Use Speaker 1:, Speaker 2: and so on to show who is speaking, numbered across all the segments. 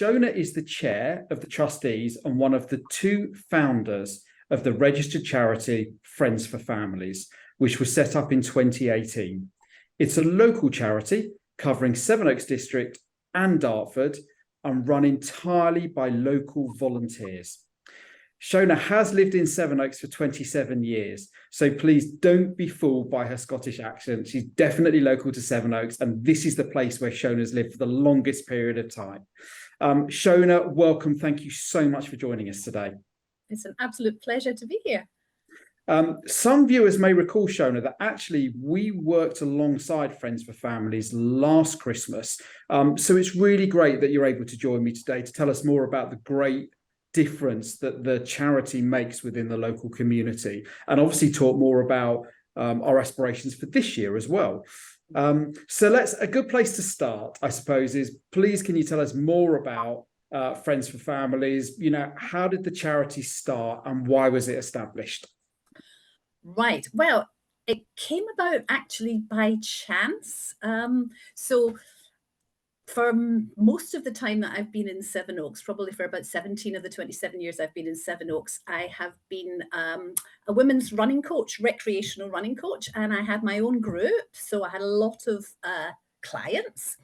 Speaker 1: Shona is the chair of the trustees and one of the two founders of the registered charity Friends for Families, which was set up in 2018. It's a local charity covering Sevenoaks district and Dartford and run entirely by local volunteers. Shona has lived in Sevenoaks for 27 years, so please don't be fooled by her Scottish accent. She's definitely local to Sevenoaks, and this is the place where Shona's lived for the longest period of time. Shona, welcome. Thank you so much for joining us today.
Speaker 2: It's an absolute pleasure to be here.
Speaker 1: Some viewers may recall, Shona, that actually we worked alongside Friends for Families last Christmas. So it's really great that you're able to join me today to tell us more about the great difference that the charity makes within the local community, and obviously talk more about our aspirations for this year as well. So a good place to start, I suppose, is please can you tell us more about Friends for Families? You know, how did the charity start and why was it established?
Speaker 2: Right. Well, it came about actually by chance. So for most of the time that I've been in Sevenoaks, probably for about 17 of the 27 years I've been in Sevenoaks, I have been a women's running coach, recreational running coach, and I had my own group. So I had a lot of clients.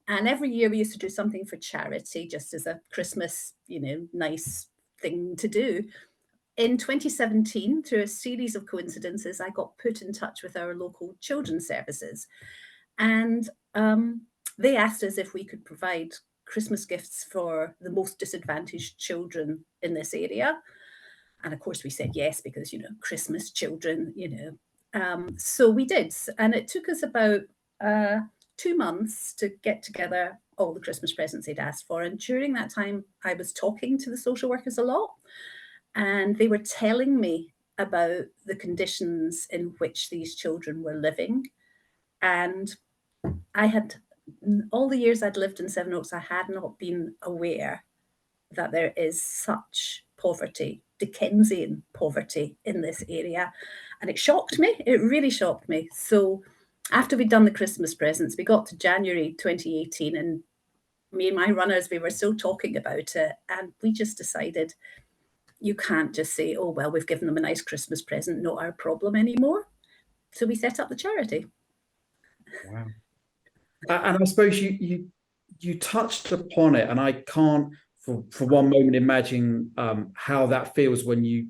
Speaker 2: And every year we used to do something for charity, just as a Christmas, nice thing to do. In 2017, through a series of coincidences, I got put in touch with our local children's services. And they asked us if we could provide Christmas gifts for the most disadvantaged children in this area. And of course, we said yes, because, Christmas children, So we did. And it took us about 2 months to get together all the Christmas presents they'd asked for. And during that time, I was talking to the social workers a lot. And they were telling me about the conditions in which these children were living. And I had, all the years I'd lived in Sevenoaks, I had not been aware that there is such poverty, Dickensian poverty in this area. And it shocked me. It really shocked me. So after we'd done the Christmas presents, we got to January 2018, and me and my runners, we were still talking about it. And we just decided, you can't just say, oh, well, we've given them a nice Christmas present, not our problem anymore. So we set up the charity.
Speaker 1: Wow. And I suppose you touched upon it, and I can't for one moment imagine how that feels when you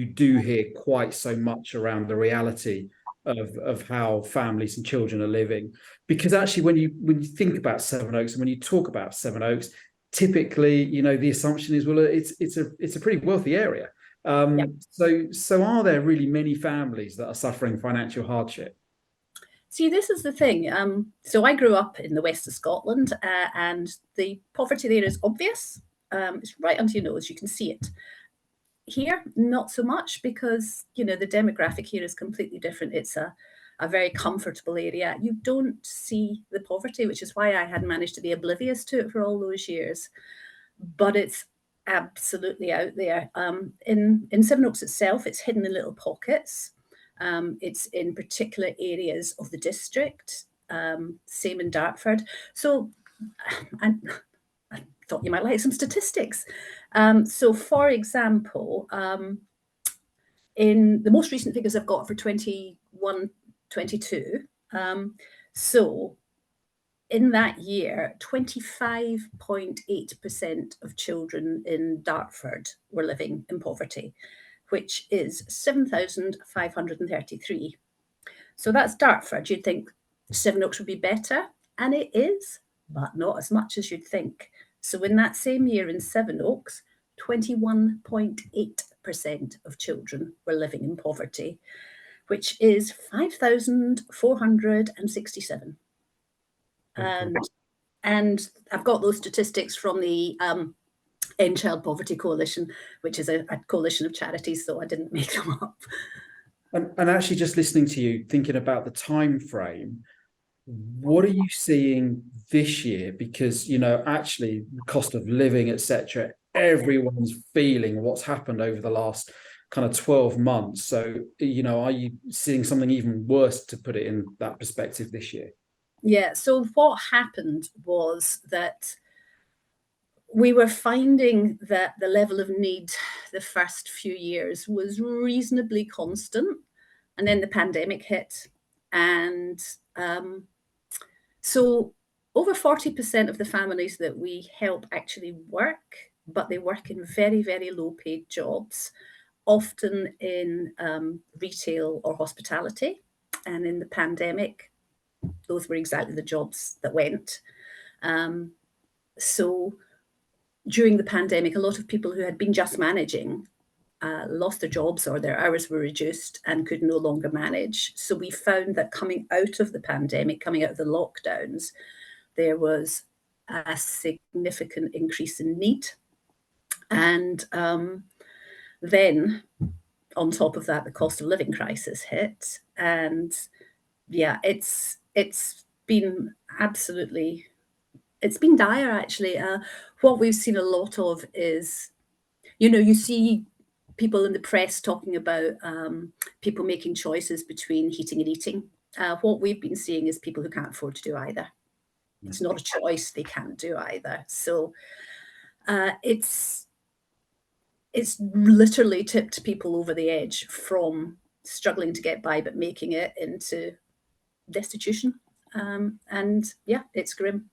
Speaker 1: do hear quite so much around the reality of how families and children are living. Because actually, when you think about Sevenoaks and when you talk about Sevenoaks, typically, the assumption is, well, it's a pretty wealthy area.
Speaker 2: Yep.
Speaker 1: So are there really many families that are suffering financial hardship?
Speaker 2: See, this is the thing. So I grew up in the west of Scotland, and the poverty there is obvious. It's right under your nose. You can see it. Here, not so much, because, the demographic here is completely different. It's a very comfortable area. You don't see the poverty, which is why I had managed to be oblivious to it for all those years. But it's absolutely out there. In Sevenoaks itself, it's hidden in little pockets. It's in particular areas of the district, same in Dartford. So I thought you might like some statistics. So for example, in the most recent figures I've got for 21-22, so in that year, 25.8% of children in Dartford were living in poverty, which is 7,533. So that's Dartford. You'd think Sevenoaks would be better, and it is, but not as much as you'd think. So in that same year in Sevenoaks, 21.8% of children were living in poverty, which is 5,467. And I've got those statistics from the End Child Poverty Coalition, which is a coalition of charities, so I didn't make them up.
Speaker 1: And actually, just listening to you, thinking about the time frame, what are you seeing this year? Because actually, the cost of living, etc., everyone's feeling what's happened over the last kind of 12 months. So, are you seeing something even worse, to put it in that perspective, this year?
Speaker 2: Yeah. So what happened was that we were finding that the level of need the first few years was reasonably constant. And then the pandemic hit. And so over 40% of the families that we help actually work, but they work in very, very low paid jobs, often in retail or hospitality. And in the pandemic, those were exactly the jobs that went. So during the pandemic, a lot of people who had been just managing lost their jobs or their hours were reduced and could no longer manage. So we found that coming out of the pandemic, coming out of the lockdowns, there was a significant increase in need. And then on top of that, the cost of living crisis hit. And yeah, it's been absolutely, it's been dire actually. What we've seen a lot of is, you see people in the press talking about people making choices between heating and eating. What we've been seeing is people who can't afford to do either. It's not a choice; they can't do either. So it's literally tipped people over the edge from struggling to get by but making it into destitution. And yeah, it's grim.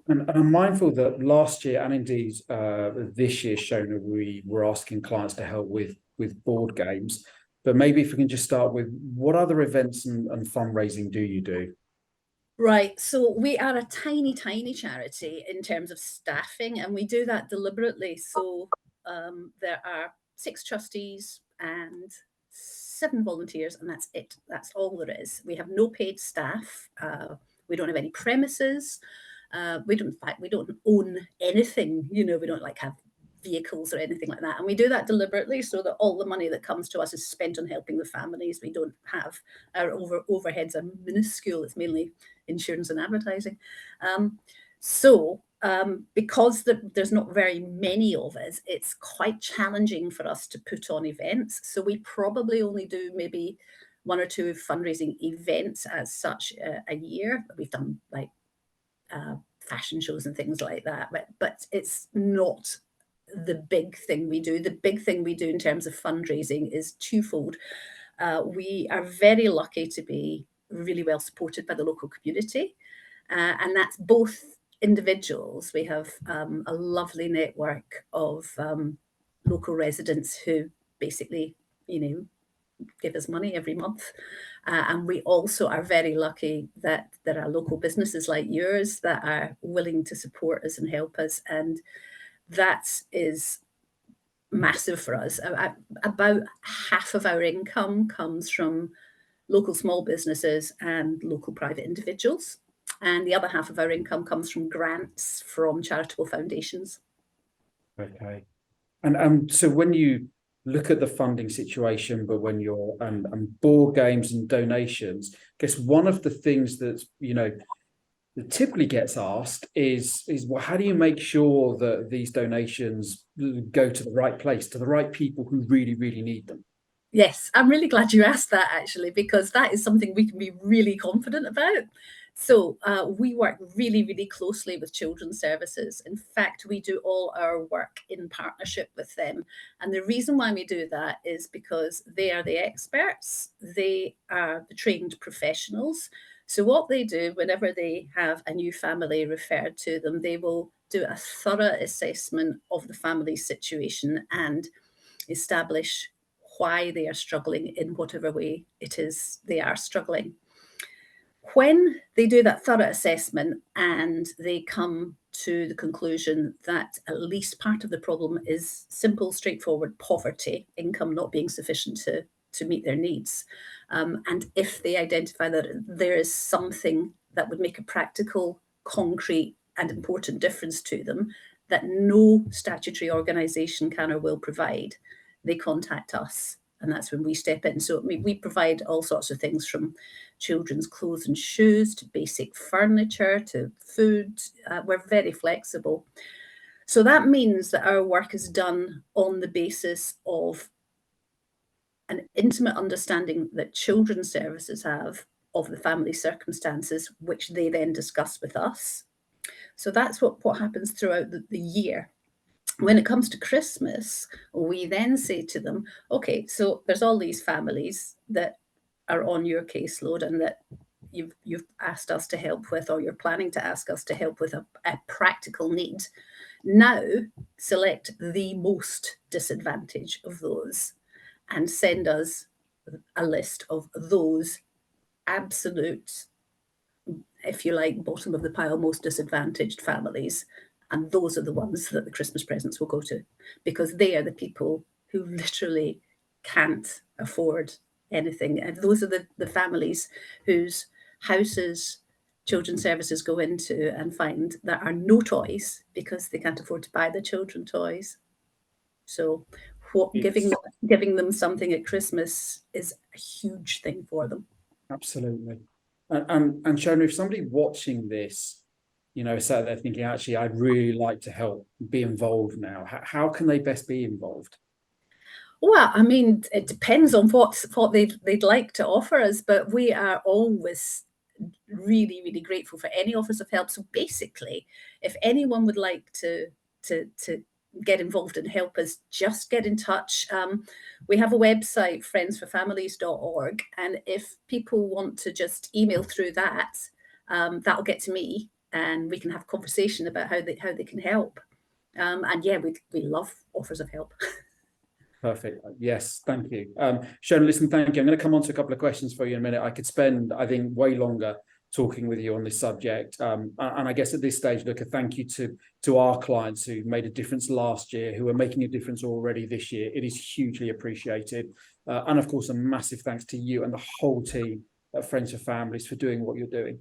Speaker 1: And I'm mindful that last year and indeed this year, Shona, we were asking clients to help with board games. But maybe if we can just start with what other events and fundraising do you do?
Speaker 2: Right. So we are a tiny, tiny charity in terms of staffing, and we do that deliberately. So there are 6 trustees and 7 volunteers, and that's it. That's all there is. We have no paid staff. We don't have any premises. We don't, in fact, we don't own anything. We don't like have vehicles or anything like that. And we do that deliberately so that all the money that comes to us is spent on helping the families. We don't have our overheads are minuscule. It's mainly insurance and advertising. Because there's not very many of us, it's quite challenging for us to put on events. So we probably only do maybe 1 or 2 fundraising events as such a year. We've done like fashion shows and things like that, but it's not the big thing we do. The big thing we do in terms of fundraising is twofold. We are very lucky to be really well supported by the local community, and that's both individuals. We have a lovely network of local residents who basically, give us money every month. And we also are very lucky that there are local businesses like yours that are willing to support us and help us. And that is massive for us. About half of our income comes from local small businesses and local private individuals. And the other half of our income comes from grants from charitable foundations.
Speaker 1: Okay. And so when you look at the funding situation, but when you're and board games and donations, I guess one of the things that's that typically gets asked is well, how do you make sure that these donations go to the right place, to the right people who really, really need them?
Speaker 2: Yes, I'm really glad you asked that actually, because that is something we can be really confident about. So we work really, really closely with children's services. In fact, we do all our work in partnership with them. And the reason why we do that is because they are the experts, they are the trained professionals. So what they do whenever they have a new family referred to them, they will do a thorough assessment of the family's situation and establish why they are struggling in whatever way it is they are struggling. When they do that thorough assessment and they come to the conclusion that at least part of the problem is simple, straightforward poverty, income not being sufficient to meet their needs, and if they identify that there is something that would make a practical, concrete, and important difference to them that no statutory organisation can or will provide, they contact us. And that's when we step in. So we provide all sorts of things from children's clothes and shoes to basic furniture to food. We're very flexible. So that means that our work is done on the basis of an intimate understanding that children's services have of the family circumstances, which they then discuss with us. So that's what happens throughout the year. When it comes to Christmas, we then say to them, okay, so there's all these families that are on your caseload and that you've asked us to help with, or you're planning to ask us to help with a practical need. Now select the most disadvantaged of those and send us a list of those absolute, if you like, bottom of the pile, most disadvantaged families. And those are the ones that the Christmas presents will go to, because they are the people who literally can't afford anything. And those are the families whose houses children's services go into and find there are no toys because they can't afford to buy the children toys. So what,
Speaker 1: It's
Speaker 2: giving them something at Christmas is a huge thing for them.
Speaker 1: absolutely. And Shona, if somebody watching this, you know, sat there thinking, actually, I'd really like to help, be involved now, how can they best be involved?
Speaker 2: Well, I mean, it depends on what they'd like to offer us, but we are always really, really grateful for any offers of help. So basically, if anyone would like to get involved and help us, just get in touch. We have a website, friendsforfamilies.org, and if people want to just email through that, that'll get to me, and we can have a conversation about how they can help. And yeah, we love offers of help.
Speaker 1: Perfect. Yes, thank you. Shona, listen, thank you. I'm going to come on to a couple of questions for you in a minute. I could spend, I think, way longer talking with you on this subject. And I guess at this stage, look, a thank you to our clients who made a difference last year, who are making a difference already this year. It is hugely appreciated. And of course, a massive thanks to you and the whole team at Friends for Families for doing what you're doing.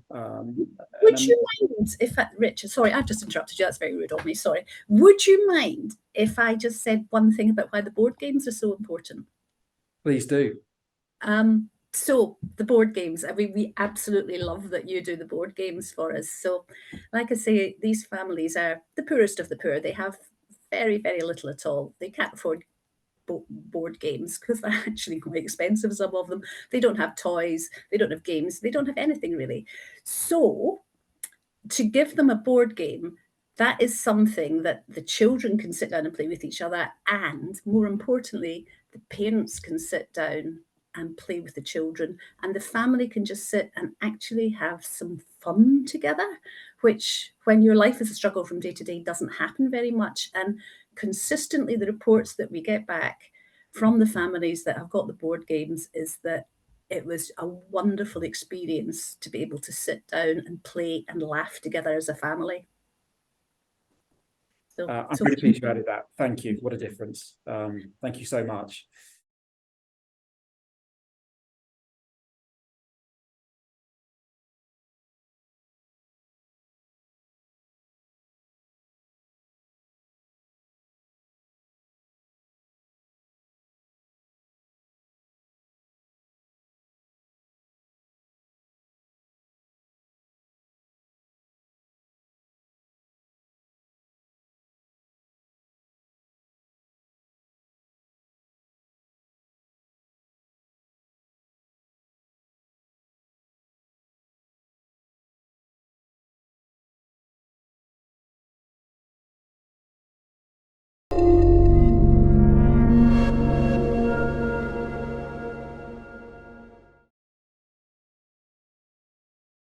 Speaker 2: Would you mind if Richard, sorry, I've just interrupted you. That's very rude of me. Sorry. Would you mind if I just said one thing about why the board games are so important?
Speaker 1: Please do.
Speaker 2: So the board games, I mean, we absolutely love that you do the board games for us. So, like I say, these families are the poorest of the poor. They have very, very little at all. They can't afford board games because they're actually quite expensive, some of them. They don't have toys, they don't have games, they don't have anything really. So to give them a board game, that is something that the children can sit down and play with each other, and more importantly, the parents can sit down and play with the children, and the family can just sit and actually have some fun together, which, when your life is a struggle from day to day, doesn't happen very much. And consistently, the reports that we get back from the families that have got the board games is that it was a wonderful experience to be able to sit down and play and laugh together as a family.
Speaker 1: I'm really pleased you added that. Thank you. What a difference. Thank you so much.